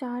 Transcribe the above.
4